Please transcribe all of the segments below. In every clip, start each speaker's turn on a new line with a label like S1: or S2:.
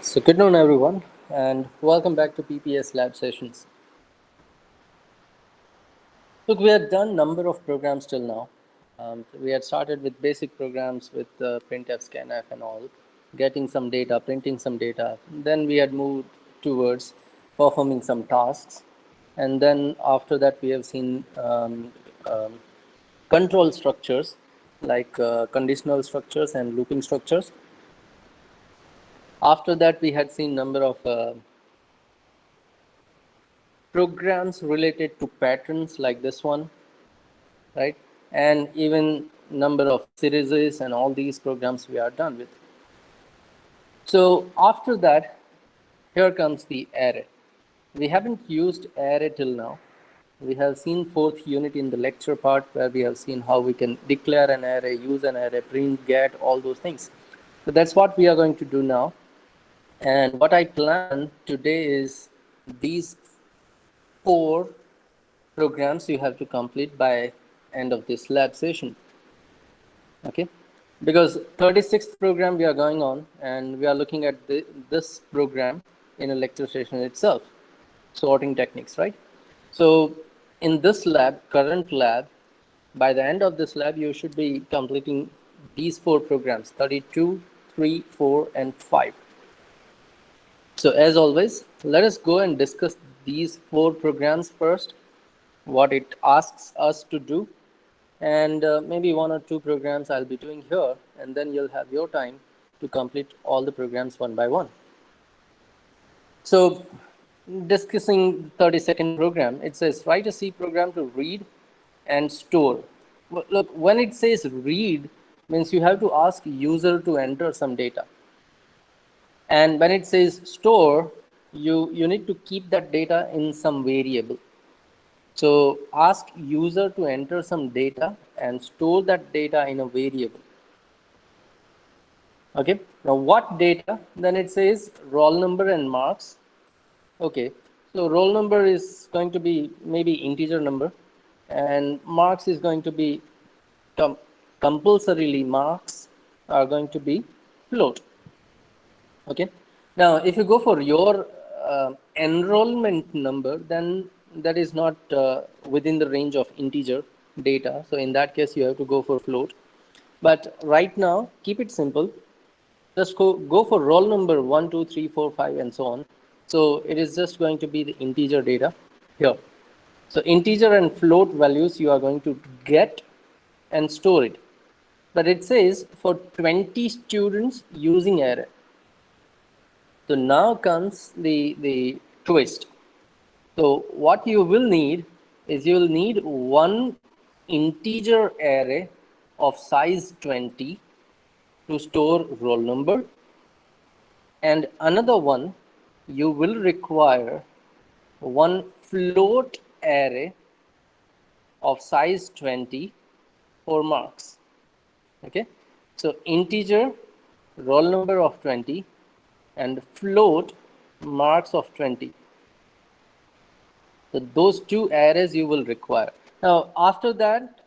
S1: So good noon everyone and welcome back to PPS Lab Sessions. Look, we had done number of programs till now. We had started with basic programs with printf, scanf and all, getting some data, printing some data. Then we had moved towards performing some tasks. And then after that we have seen control structures like conditional structures and looping structures. After that we had seen number of programs related to patterns like this one, right? And even number of series and all these programs we are done with. So after that, here comes the array. We haven't used array till now. We have seen fourth unit in the lecture part where we have seen how we can declare an array, use an array, print, get, all those things. So that's what we are going to do now. And what I plan today is these 4 programs you have to complete by end of this lab session. Okay, because 36th program we are going on and we are looking at this program in a lecture session itself, sorting techniques, right? So in this lab, current lab, by the end of this lab you should be completing these 4 programs, 32, 3, 4 and 5. So as always, let us go and discuss these 4 programs first, what it asks us to do, and maybe 1 or 2 programs I'll be doing here, and then you'll have your time to complete all the programs one by one. So discussing the 32nd program, it says write a C program to read and store. Look, when it says read, means you have to ask user to enter some data. And when it says store, you need to keep that data in some variable. So ask user to enter some data and store that data in a variable. Okay, now what data? Then it says roll number and marks. Okay, so roll number is going to be maybe integer number and marks is going to be compulsorily marks are going to be float. Okay, now if you go for your enrollment number, then that is not within the range of integer data. So in that case, you have to go for float. But right now, keep it simple. Just go for roll number 1, 2, 3, 4, 5, and so on. So it is just going to be the integer data here. So integer and float values you are going to get and store it. But it says for 20 students using array. So now comes the twist. So what you will need is you will need one integer array of size 20 to store roll number, and another one you will require one float array of size 20 for marks. Okay, so integer roll number of 20 and float marks of 20. So those 2 arrays you will require. Now after that,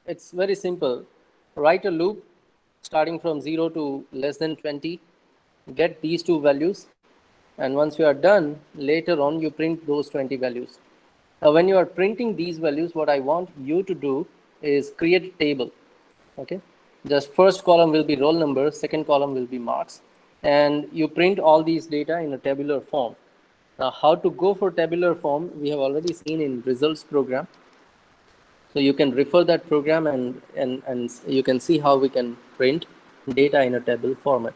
S1: it's very simple. Write a loop starting from 0 to less than 20, get these 2 values, and once you are done, later on you print those 20 values. Now when you are printing these values, what I want you to do is create a table. Okay, just first column will be roll number, second column will be marks, and you print all these data in a tabular form. Now how to go for tabular form, we have already seen in results program. So you can refer that program and you can see how we can print data in a table format.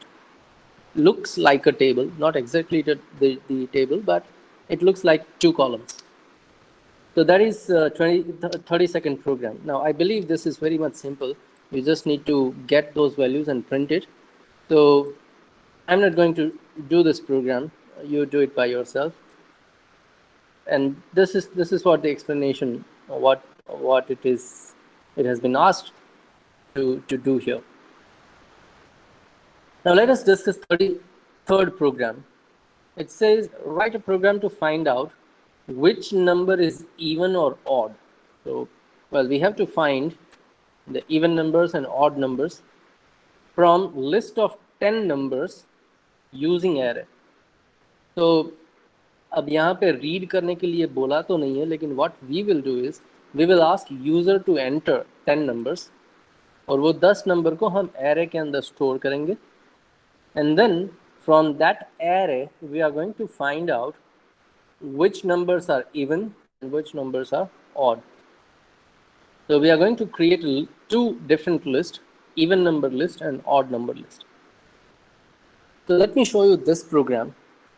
S1: Looks like a table, not exactly the table, but it looks like 2 columns. So that is 32nd program. Now I believe this is very much simple. You just need to get those values and print it. So I'm not going to do this program. You do it by yourself. And this is what the explanation, what it is, it has been asked to do here. Now let us discuss 33rd program. It says write a program to find out which number is even or odd. So, well, we have to find the even numbers and odd numbers from list of 10 numbers using array. तो अब यहाँ पे read करने के लिए बोला तो नहीं है, लेकिन what we will do is we will ask user to enter 10 numbers, और वो 10 नंबर को हम एरे के अंदर स्टोर करेंगे, and then from that array we are going to find out which numbers are even and which numbers are odd. So we are going to create two different lists, even number list and odd number list. So let me show you this program.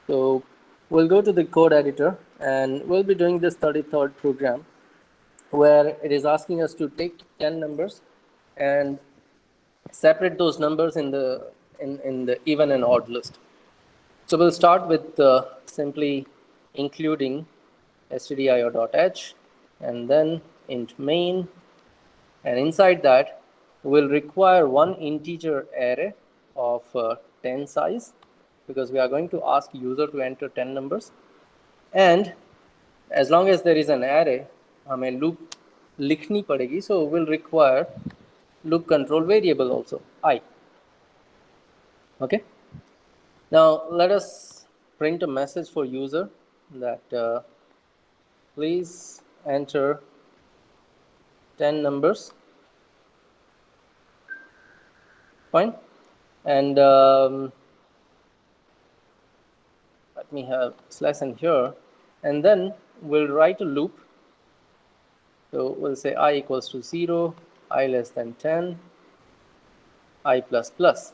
S1: So we'll go to the code editor and we'll be doing this 33rd program where it is asking us to take 10 numbers and separate those numbers in the even and odd list. So we'll start with simply including stdio.h and then int main, and inside that we'll require one integer array of 10 size, because we are going to ask user to enter 10 numbers, and as long as there is an array हमें loop लिखनी पड़ेगी, so we'll require loop control variable also I. Okay, now let us print a message for user that please enter 10 numbers. Fine. And let me have slash n here, and then we'll write a loop. So we'll say I equals to 0, I less than 10, I plus plus.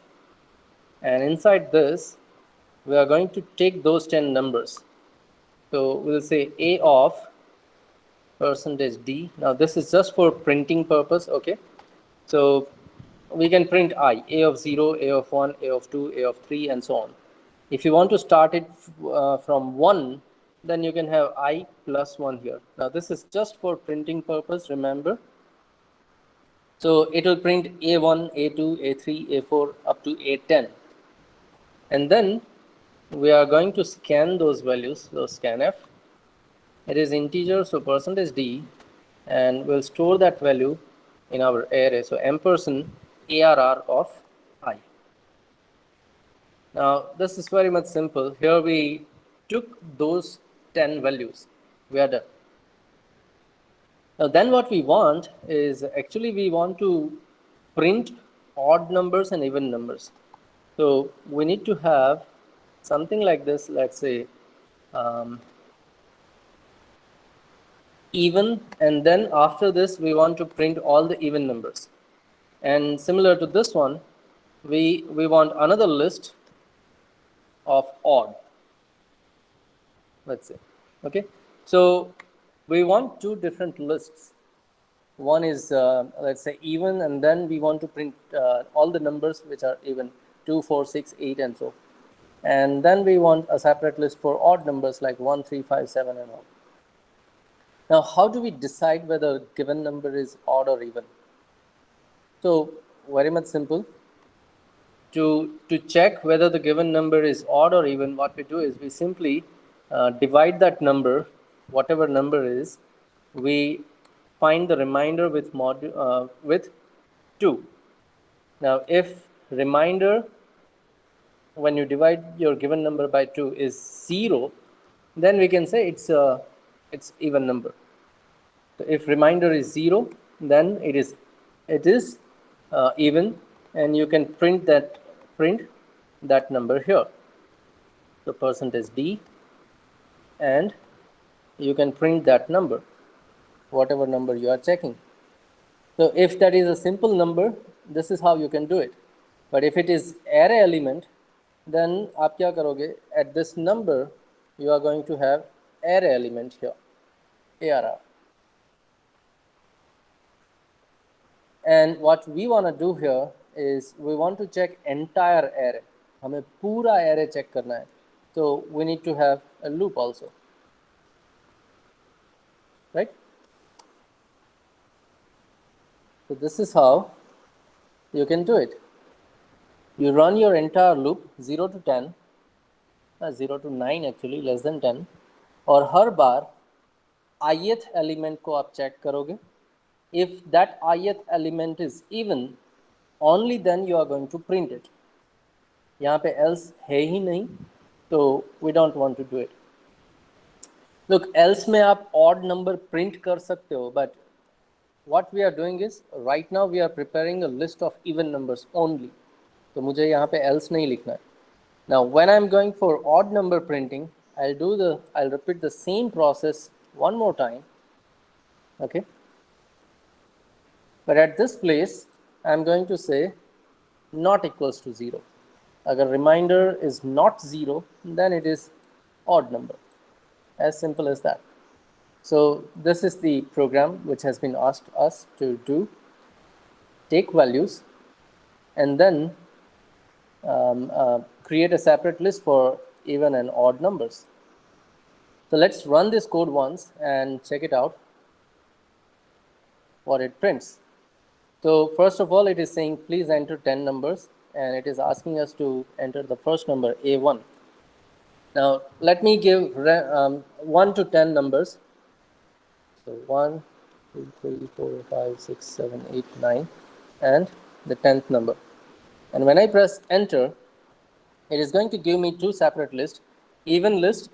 S1: And inside this, we are going to take those 10 numbers. So we'll say A of %d. Now this is just for printing purpose, okay? So we can print I, A of 0, A of 1, A of 2, A of 3, and so on. If you want to start it from 1, then you can have I plus 1 here. Now this is just for printing purpose, remember. So it will print A1, A2, A3, A4 up to A10. And then we are going to scan those values, so scanf. It is integer, so %d, and we'll store that value in our array. So ampersand ARR of I. Now this is very much simple. Here we took those 10 values. We are done. Now then what we want is actually we want to print odd numbers and even numbers. So we need to have something like this. Let's say even, and then after this we want to print all the even numbers. And similar to this one, we want another list of odd, let's say. Okay, so we want two different lists. One is let's say even, and then we want to print all the numbers which are even, 2, 4, 6, 8, and so. And then we want a separate list for odd numbers like 1, 3, 5, 7, and all. Now how do we decide whether a given number is odd or even? So very much simple. To check whether the given number is odd or even, what we do is we simply divide that number, whatever number is, we find the remainder with 2. Now if remainder, when you divide your given number by 2, is 0, then we can say it's even number. So if remainder is 0, then it is even, and you can print that number here. So %d, and you can print that number, whatever number you are checking. So if that is a simple number, this is how you can do it. But if it is array element, then आप क्या करोगे? At this number, you are going to have array element here, ARR. And what we want to do here is we want to check entire array. हमें पूरा array check करना है. So we need to have a loop also, right? So this is how you can do it. You run your entire loop 0 to 10, 0 to 9 actually, less than 10, और हर बार ith element को आप check करोगे. If that ith element is even, only then you are going to print it. यहाँ पे else है ही नहीं, तो we don't want to do it. Look, else में आप odd number print कर सकते हो, but what we are doing is right now we are preparing a list of even numbers only. तो मुझे यहाँ पे else नहीं लिखना है. Now when I'm going for odd number printing, I'll repeat the same process one more time. Okay. But at this place, I'm going to say not equals to 0. Agar reminder is not 0, then it is odd number. As simple as that. So this is the program which has been asked us to do. Take values and then create a separate list for even and odd numbers. So let's run this code once and check it out, what it prints. So first of all, it is saying please enter 10 numbers, and it is asking us to enter the first number, A1. Now let me give 1 to 10 numbers. So 1, 2, 3, 4, 5, 6, 7, 8, 9, and the 10th number. And when I press enter, it is going to give me two separate lists, even list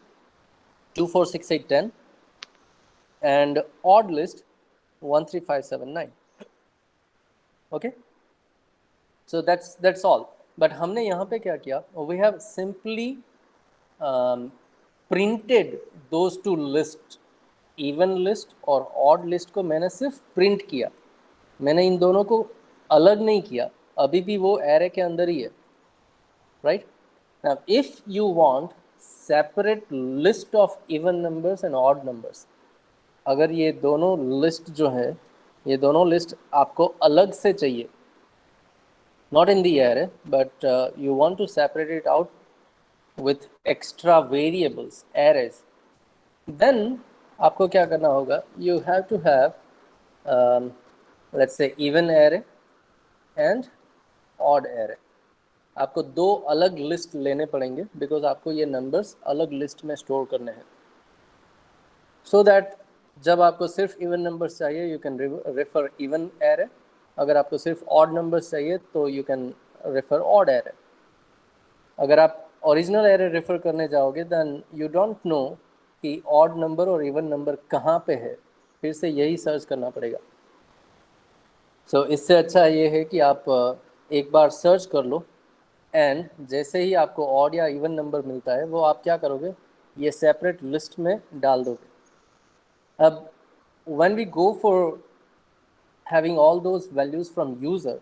S1: 2, 4, 6, 8, 10, and odd list 1, 3, 5, 7, 9. Okay, so that's all. But हमने यहाँ पे क्या किया? We have simply printed those two lists, even list और odd list को मैंने सिर्फ print किया. मैंने इन दोनों को अलग नहीं किया. अभी भी वो array के अंदर ही है, right? Now, if you want separate list of even numbers and odd numbers, अगर ये दोनों list जो है, ये दोनों list आपको अलग से चाहिए, not in the array, but you want to separate it out with extra variables, arrays, then आपको क्या करना होगा? You have to have let's say even array and odd array. आपको दो अलग लिस्ट लेने पड़ेंगे बिकॉज आपको ये नंबर्स अलग लिस्ट में स्टोर करने हैं, सो दैट जब आपको सिर्फ इवन नंबर्स चाहिए you can refer even array, अगर आपको सिर्फ ऑड नंबर्स चाहिए तो you can refer odd array. अगर आप ओरिजिनल एरे रेफर करने जाओगे देन यू डोंट नो कि ऑड नंबर और इवन नंबर कहाँ पे है, फिर से यही सर्च करना पड़ेगा. सो इससे अच्छा ये है कि आप एक बार सर्च कर लो एंड जैसे ही आपको ऑड या इवन नंबर मिलता है वो आप क्या करोगे, ये सेपरेट लिस्ट में डाल दोगे. अब when we go for having all those values from user,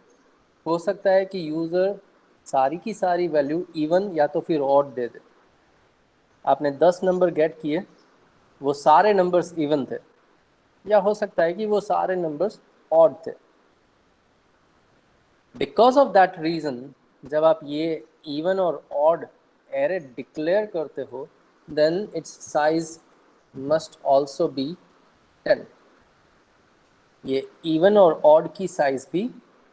S1: हो सकता है कि यूज़र सारी की सारी वैल्यू इवन या तो फिर ऑड दे दे. आपने 10 नंबर गेट किए, वो सारे नंबर्स इवन थे, या हो सकता है कि वो सारे नंबर्स ऑड थे. बिकॉज ऑफ दैट रीज़न जब आप ये इवन और ऑड एरे डिक्लेयर करते हो then its size must also be 10. ये इवन और ऑड की साइज भी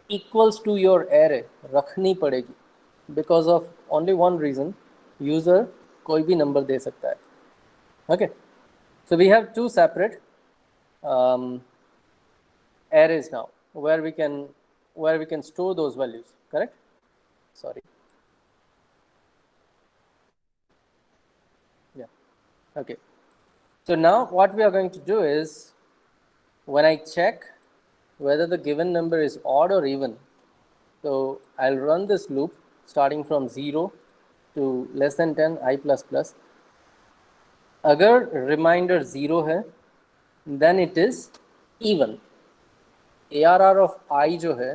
S1: इक्वल्स टू योर एरे रखनी पड़ेगी because of only one reason, user कोई भी नंबर दे सकता है. Okay, so we have to separate arrays now where we can store those values, correct? Sorry. Yeah. Okay. So now what we are going to do is when I check whether the given number is odd or even, so I'll run this loop starting from 0 to less than 10 I plus plus. अगर reminder 0 है then it is even. ARR of I जो है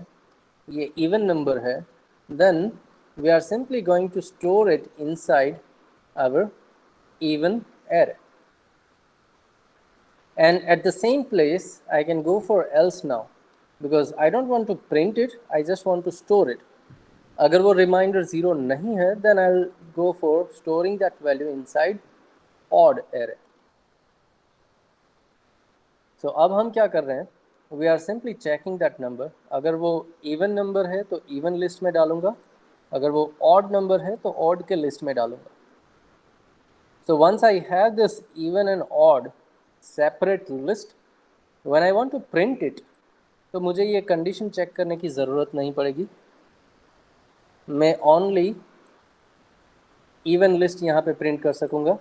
S1: ये even number है, then we are simply going to store it inside our even array. And at the same place, I can go for else now because I don't want to print it, I just want to store it. अगर वो reminder 0 नहीं है, then I'll go for storing that value inside odd array. So अब हम क्या कर रहे हैं? We are simply checking that number. अगर वो even number है तो even list में डालूंगा, अगर वो odd number है तो odd के list में डालूंगा. So once I have this even and odd separate list, when I want to print it, तो मुझे ये condition check करने की ज़रूरत नहीं पड़ेगी. मैं only इवन लिस्ट यहाँ पे प्रिंट कर सकूँगा.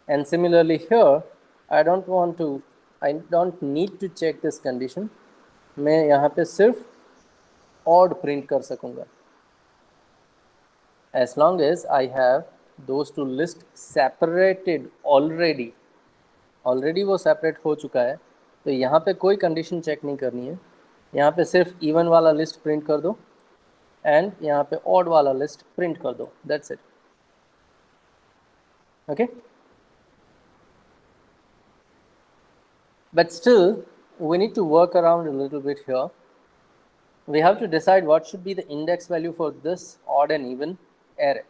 S1: And similarly here I don't need to check this condition. मैं यहाँ पे सिर्फ ऑड प्रिंट कर सकूँगा as long as I have those two list separated already. Already वो सेपरेट हो चुका है, तो यहाँ पे कोई कंडीशन चेक नहीं करनी है. यहाँ पे सिर्फ इवन वाला लिस्ट प्रिंट कर दो एंड यहाँ पे ऑड वाला लिस्ट प्रिंट कर दो. That's it. Okay. But still, we need to work around a little bit here. We have to decide what should be the index value for this odd and even array.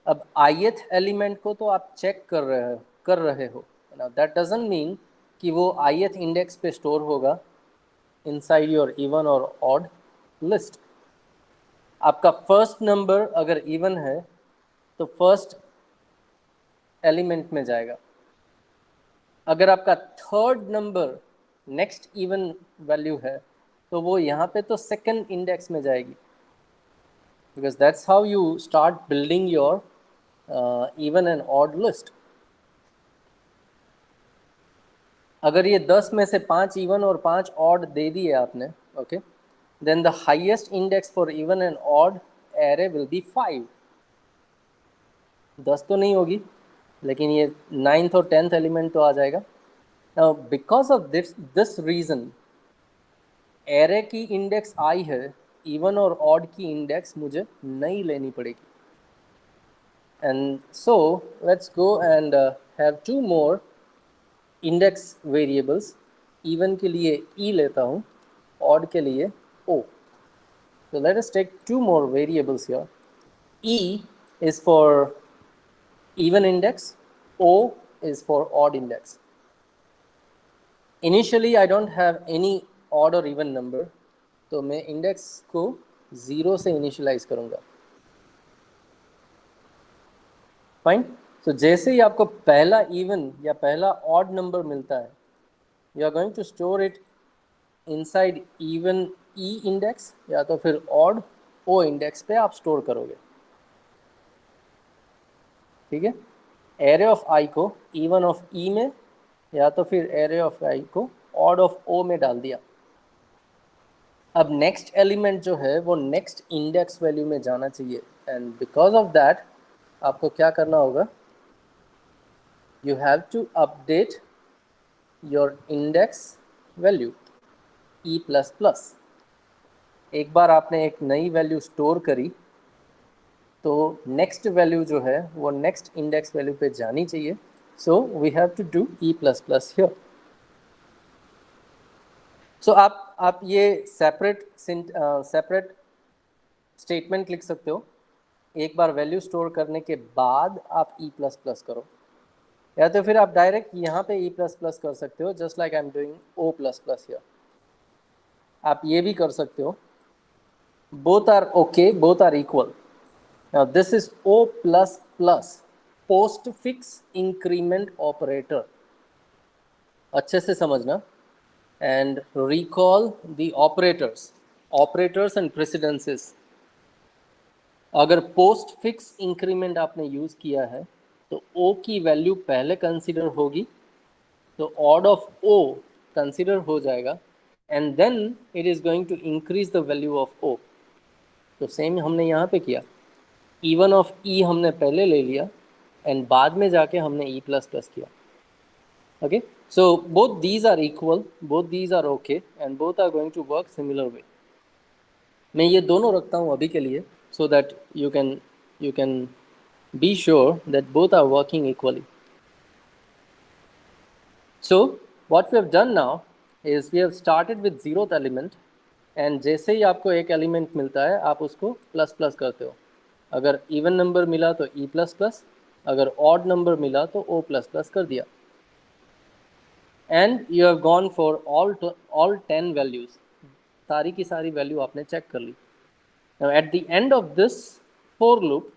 S1: अब ith element को तो आप check कर रहे हो. Now that doesn't mean कि वो ith index पे स्टोर होगा inside your even or odd list. आपका फर्स्ट नंबर अगर इवन है तो फर्स्ट एलिमेंट में जाएगा. अगर आपका third number next even value है तो वो यहाँ पे तो सेकंड इंडेक्स में जाएगी, because that's how you start building your even and odd list. अगर ये 10 में से 5 इवन और 5 ऑड दे दिए आपने, okay, then the highest index for even and odd array will be 5. 10 तो नहीं होगी, लेकिन ये 9th और 10th एलिमेंट तो आ जाएगा. Now because of this reason array की इंडेक्स आई है, इवन और ऑड की इंडेक्स मुझे नहीं लेनी पड़ेगी. And so let's go and have 2 more index variables. Even के लिए ई लेता हूँ, ऑड के लिए ओ. So let us take 2 more variables here. E is for even index, O is for odd index. Initially I don't have any odd or even number, तो मैं index को 0 से इनिशियलाइज करूँगा. फाइन. तो जैसे ही आपको पहला इवन या पहला ऑड नंबर मिलता है, you are going to store it inside even e index या तो फिर ऑड ओ इंडेक्स पे आप स्टोर करोगे. ठीक है. एरे ऑफ आई को इवन ऑफ ई में या तो फिर एरे ऑफ आई को ऑड ऑफ ओ में डाल दिया. अब नेक्स्ट एलिमेंट जो है वो नेक्स्ट इंडेक्स वैल्यू में जाना चाहिए. एंड बिकॉज ऑफ दैट आपको क्या करना होगा, you have to update your index value e plus plus. एक बार आपने एक नई वैल्यू स्टोर करी तो नेक्स्ट वैल्यू जो है वो नेक्स्ट इंडेक्स वैल्यू पे जानी चाहिए. So we have to do e plus plus here. सो आप ये सेपरेट स्टेटमेंट लिख सकते हो. एक बार वैल्यू स्टोर करने के बाद आप ई प्लस प्लस करो, या तो फिर आप डायरेक्ट यहाँ पे ई प्लस प्लस कर सकते हो, just like I am doing o plus plus here. आप ये भी कर सकते हो. both are okay, both are equal. Now this is O plus plus postfix increment operator. अच्छे से समझना and recall the operators and precedences. अगर postfix increment आपने यूज किया है तो O की वैल्यू पहले कंसीडर होगी, तो odd of O कंसीडर हो जाएगा and then it is going to increase the value of O. तो सेम हमने यहाँ पे किया. इवन ऑफ ई हमने पहले ले लिया एंड बाद में जाके हमने ई प्लस प्लस किया. Okay. So both these are equal, both these are okay and both are going to work similar way. मैं ये दोनों रखता हूँ अभी के लिए so that you can be sure that both are working equally. So what we have done now is we have started with 0th element and जैसे ही आपको एक एलिमेंट मिलता है आप उसको प्लस प्लस करते हो. अगर इवन नंबर मिला तो ई प्लस प्लस, अगर ऑड नंबर मिला तो ओ प्लस प्लस कर दिया. And you have gone for all 10 values. सारी की सारी वैल्यू आपने चेक कर ली. Now at the end of this for loop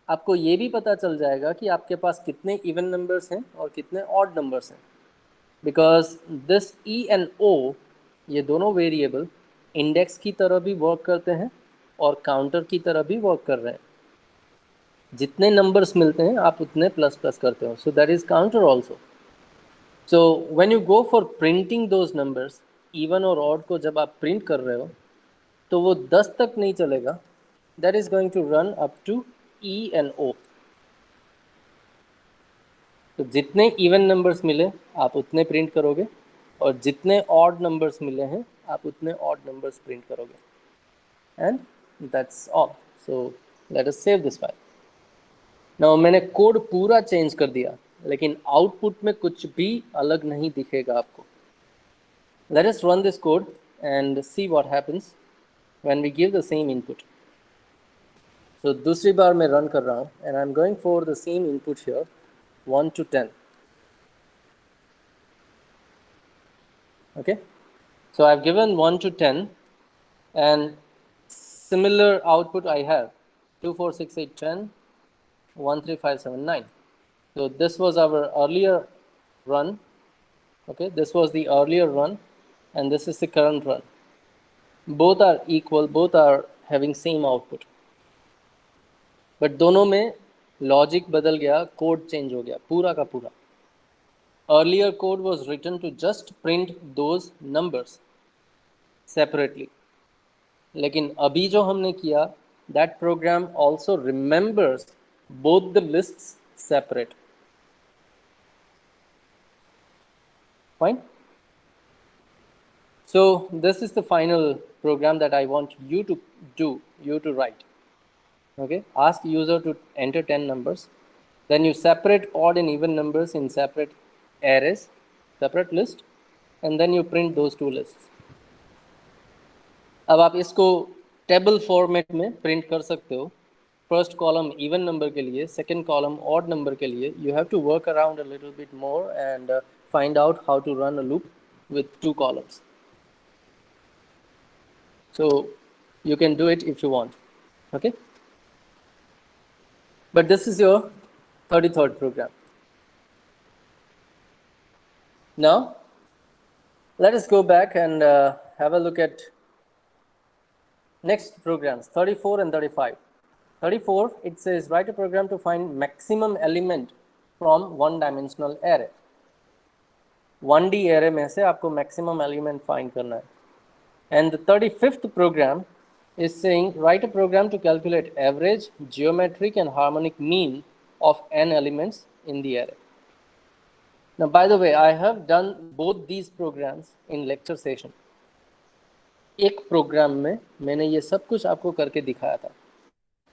S1: आपको ये भी पता चल जाएगा कि आपके पास कितने इवन नंबर्स हैं और कितने ऑड नंबर्स हैं, बिकॉज दिस ई एंड ओ ये दोनों वेरिएबल इंडेक्स की तरह भी वर्क करते हैं और काउंटर की तरह भी वर्क कर रहे हैं. जितने नंबर्स मिलते हैं आप उतने प्लस प्लस करते हो, so that is counter also. So when you go for printing those numbers, even और ऑड को जब आप प्रिंट कर रहे हो तो वो 10 तक नहीं चलेगा, that is going to run up to e and o. तो जितने इवन नंबर्स मिले आप उतने प्रिंट करोगे, और जितने ऑड नंबर्स मिले हैं आप उतने ऑड नंबर्स प्रिंट करोगे. And that's all. So let us save this file. Now मैंने कोड पूरा चेंज कर दिया, लेकिन आउटपुट में कुछ भी अलग नहीं दिखेगा आपको. Let us run this code and see what happens when we give the same input. तो दूसरी बार मैं रन कर रहा हूँ and I am going for the same input here 1 to 10. Okay, so I've given 1 to 10 and similar output I have 2 4 6 8 10 1 3 5 7 9. So this was our earlier run. Okay, this was the earlier run and this is the current run. Both are equal, both are having same output, but दोनों में logic बदल गया, code change हो गया पूरा का पूरा. Earlier code was written to just print those numbers separately, लेकिन अभी जो हमने किया, that program also remembers both the lists separate. Fine. So this is the final program that I want you to do, you to write. Okay, ask user to enter 10 numbers, then you separate odd and even numbers in separate arrays, separate list, and then you print those two lists. अब आप इसको table format में print कर सकते हो. First column even number के लिए, second column odd number के लिए. You have to work around a little bit more and find out how to run a loop with 2 columns. So you can do it if you want. Okay, but this is your 33rd program. Now let us go back and have a look at next programs, 34 and 35. 34, it says write a program to find maximum element from one dimensional array. 1D array में से आपको maximum element find करना है. And the 35th program is saying write a program to calculate average, geometric and harmonic mean of n elements in the array. Now by the way, I have done both these programs in lecture session. एक programme में मैंने ये सब कुछ आपको करके दिखाया था.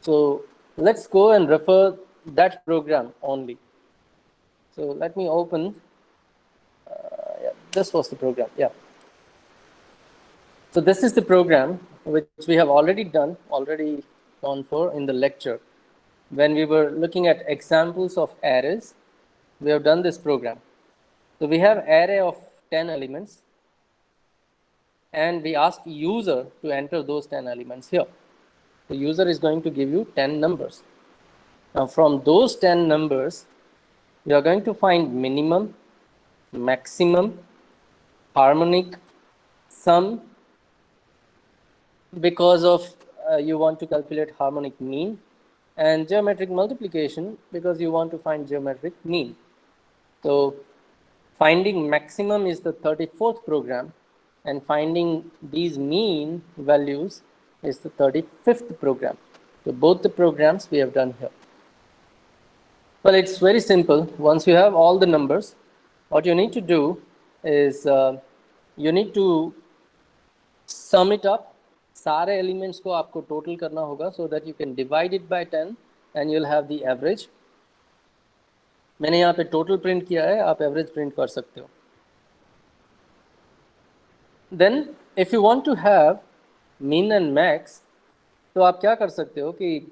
S1: So let's go and refer that program only. So let me open. Yeah, this was the program. Yeah. So this is the program which we have already gone for in the lecture. When we were looking at examples of arrays, we have done this program. So we have array of 10 elements, and we ask user to enter those 10 elements here. The user is going to give you 10 numbers. Now from those 10 numbers, you are going to find minimum, maximum, harmonic, sum, because of you want to calculate harmonic mean, and geometric multiplication because you want to find geometric mean. So finding maximum is the 34th program, and finding these mean values is the 35th program. So both the programs we have done here. Well, it's very simple. Once you have all the numbers, what you need to do is you need to sum it up. सारे elements को आपको total करना होगा so that you can divide it by 10 and you'll have the average. मैंने यहाँ पे total print किया है, आप एवरेज प्रिंट कर सकते हो. Then if you want to have mean and max, तो आप क्या कर सकते हो कि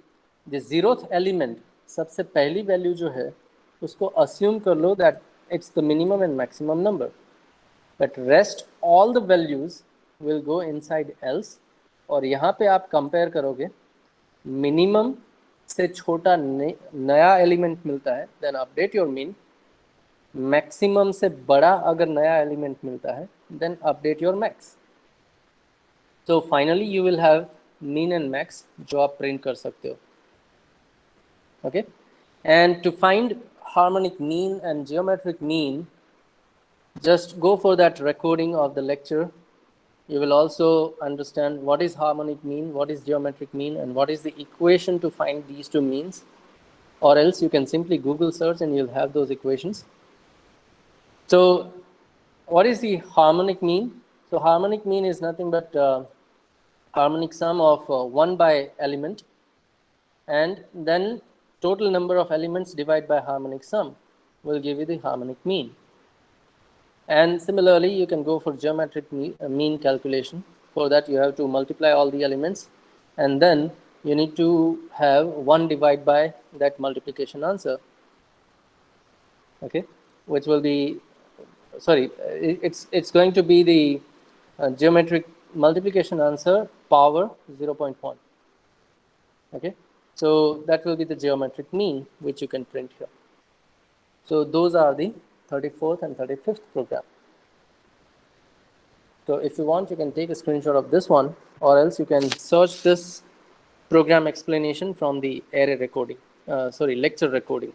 S1: the 0th element, सबसे पहली वैल्यू जो है उसको अस्यूम कर लो that it's the minimum and maximum number, but rest all the values will go inside else. और यहाँ पे आप कंपेयर करोगे, मिनिमम से छोटा नया एलिमेंट मिलता है then update your min, maximum से बड़ा अगर नया एलिमेंट मिलता है then update your max. So finally you will have min and max जो आप प्रिंट कर सकते हो. Okay, and to find harmonic mean and geometric mean, just go for that recording of the lecture. You will also understand what is harmonic mean, what is geometric mean, and what is the equation to find these two means. Or else you can simply Google search and you'll have those equations. So what is the harmonic mean? So harmonic mean is nothing but harmonic sum of 1 by element, and then total number of elements divided by harmonic sum will give you the harmonic mean. And similarly, you can go for geometric mean calculation. For that, you have to multiply all the elements, and then you need to have 1 divided by that multiplication answer. Okay, which will be, sorry, it's going to be the geometric multiplication answer power 0.1. Okay, so that will be the geometric mean which you can print here. So those are the 34th and 35th program. So if you want, you can take a screenshot of this one, or else you can search this program explanation from the array recording, lecture recording.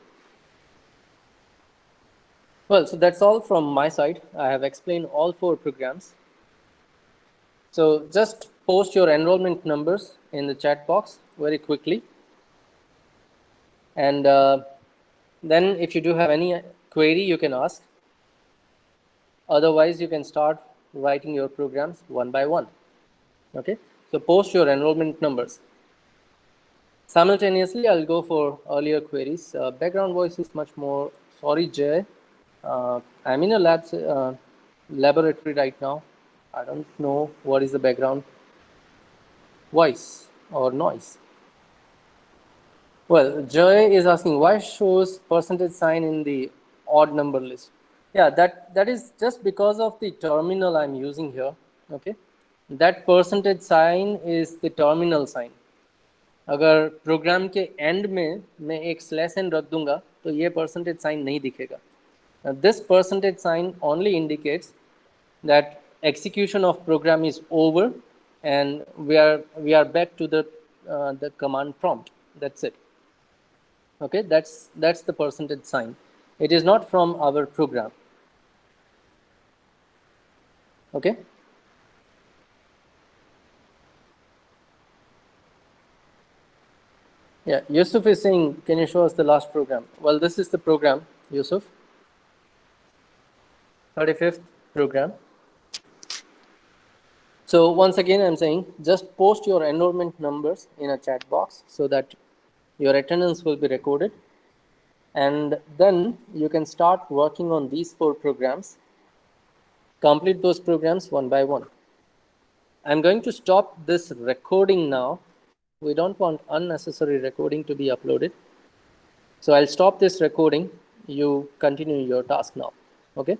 S1: Well, so that's all from my side. I have explained all 4 programs. So just post your enrollment numbers in the chat box very quickly. And then if you do have any query, you can ask. Otherwise, you can start writing your programs one by one. Okay, so post your enrollment numbers. Simultaneously, I'll go for earlier queries. Background voice is much more, sorry Jay, I'm in a laboratory right now. I don't know what is the background voice or noise. Well, Jay is asking why shows percentage sign in the odd number list. Yeah, that is just because of the terminal I'm using here. Okay, that percentage sign is the terminal sign. अगर programme के and में मैं एक slash N रख दूंगा तो ये percentage sign नहीं दिखेगा. This percentage sign only indicates that execution of program is over and we are back to the command prompt. That's it. Okay, that's the percentage sign. It is not from our program. Okay. Yeah, Yusuf is saying, can you show us the last program? Well, this is the program, Yusuf. 35th program. So once again, I'm saying just post your enrollment numbers in a chat box so that your attendance will be recorded. And then you can start working on these 4 programs. Complete those programs one by one. I'm going to stop this recording now. We don't want unnecessary recording to be uploaded. So I'll stop this recording. You continue your task now. Okay.